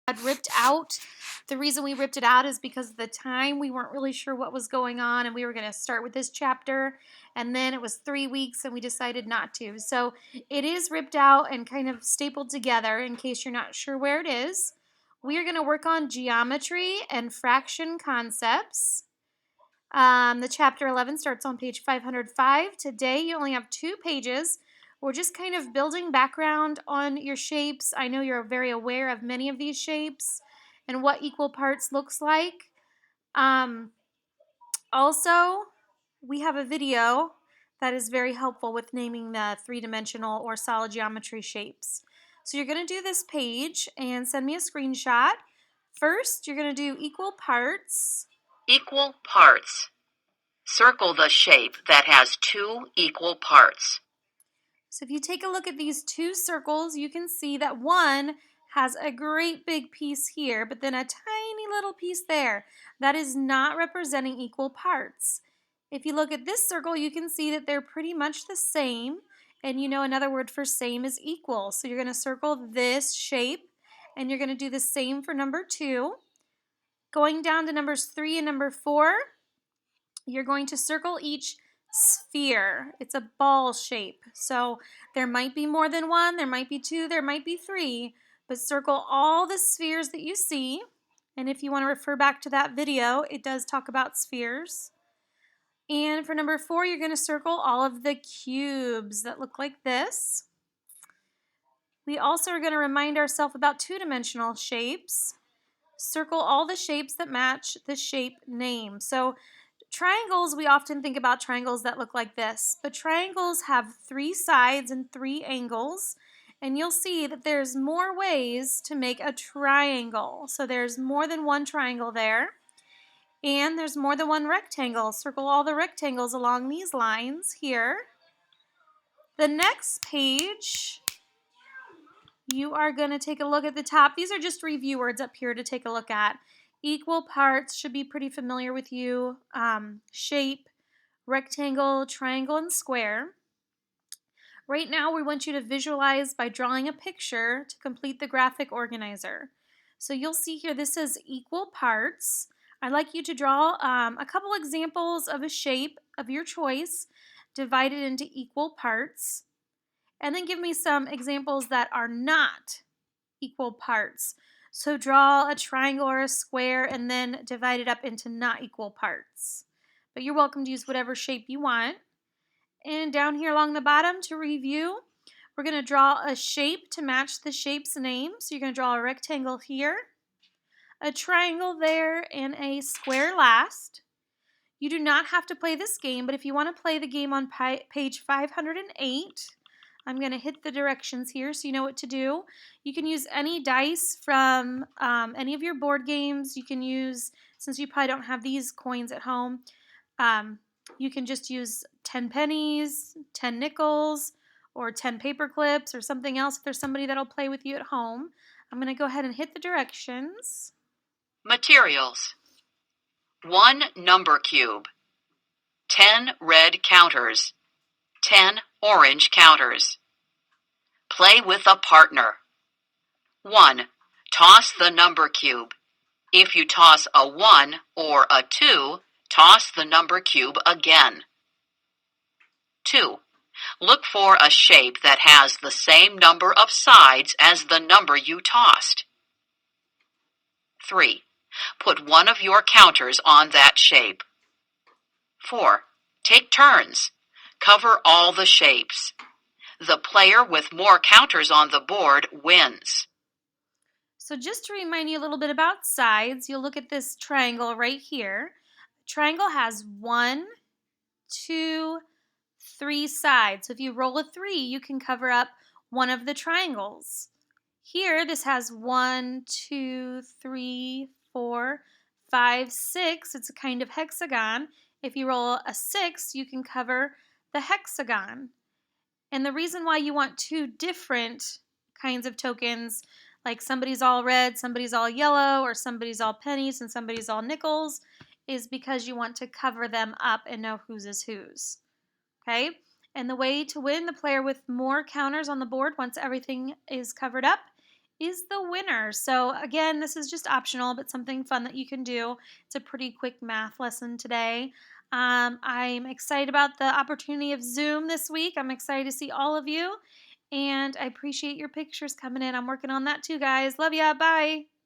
had ripped out. The reason we ripped it out is because of the time. We weren't really sure what was going on, and we were going to start with this chapter, and then it was 3 weeks, and we decided not to. So it is ripped out and kind of stapled together in case you're not sure where it is. We are going to work on geometry and fraction concepts. The chapter 11 starts on page 505. Today you only have 2 pages. We're just kind of building background on your shapes. I know you're very aware of many of these shapes and what equal parts looks like. Also, we have a video that is very helpful with naming the 3-dimensional or solid geometry shapes. So you're going to do this page and send me a screenshot. First, you're going to do equal parts. Equal parts. Circle the shape that has 2 equal parts. So if you take a look at these 2 circles, you can see that one has a great big piece here, but then a tiny little piece there. That is not representing equal parts. If you look at this circle, you can see that they're pretty much the same, and you know another word for same is equal. So you're going to circle this shape, and you're going to do the same for number 2. Going down to numbers 3 and number 4, you're going to circle each sphere. It's a ball shape. So there might be more than one, there might be 2, there might be 3, but circle all the spheres that you see. And if you want to refer back to that video, it does talk about spheres. And for number 4, you're going to circle all of the cubes that look like this. We also are going to remind ourselves about 2-dimensional shapes. Circle all the shapes that match the shape name. So triangles, we often think about triangles that look like this, but triangles have 3 sides and 3 angles, and you'll see that there's more ways to make a triangle. So there's more than one triangle there, and there's more than one rectangle. Circle all the rectangles along these lines here. The next page, you are going to take a look at the top. These are just review words up here to take a look at. Equal parts should be pretty familiar with you. Shape, rectangle, triangle, and square. Right now, we want you to visualize by drawing a picture to complete the graphic organizer. So you'll see here, this says equal parts. I'd like you to draw a couple examples of a shape of your choice divided into equal parts. And then give me some examples that are not equal parts. So draw a triangle or a square and then divide it up into not equal parts. But you're welcome to use whatever shape you want. And down here along the bottom to review, we're going to draw a shape to match the shape's name. So you're going to draw a rectangle here, a triangle there, and a square last. You do not have to play this game, but if you want to play the game on page 508, I'm going to hit the directions here so you know what to do. You can use any dice from any of your board games. You can use, since you probably don't have these coins at home, you can just use 10 pennies, 10 nickels, or 10 paper clips or something else if there's somebody that'll play with you at home. I'm going to go ahead and hit the directions. Materials. 1 number cube. 10 red counters. 10 orange counters. Play with a partner. 1. Toss the number cube. If you toss a 1 or a 2, toss the number cube again. 2. Look for a shape that has the same number of sides as the number you tossed. 3. Put one of your counters on that shape. 4. Take turns. Cover all the shapes. The player with more counters on the board wins. So just to remind you a little bit about sides, you'll look at this triangle right here. Triangle has 1, 2, 3 sides. So if you roll a 3, you can cover up one of the triangles. Here, this has 1, 2, 3, 4, 5, 6. It's a kind of hexagon. If you roll a 6, you can cover the hexagon. And the reason why you want 2 different kinds of tokens, like somebody's all red, somebody's all yellow, or somebody's all pennies and somebody's all nickels, is because you want to cover them up and know whose is whose. Okay? And the way to win, the player with more counters on the board once everything is covered up, is the winner. So, again, this is just optional, but something fun that you can do. It's a pretty quick math lesson today. I'm excited about the opportunity of Zoom this week. I'm excited to see all of you, and I appreciate your pictures coming in. I'm working on that too, guys. Love ya. Bye.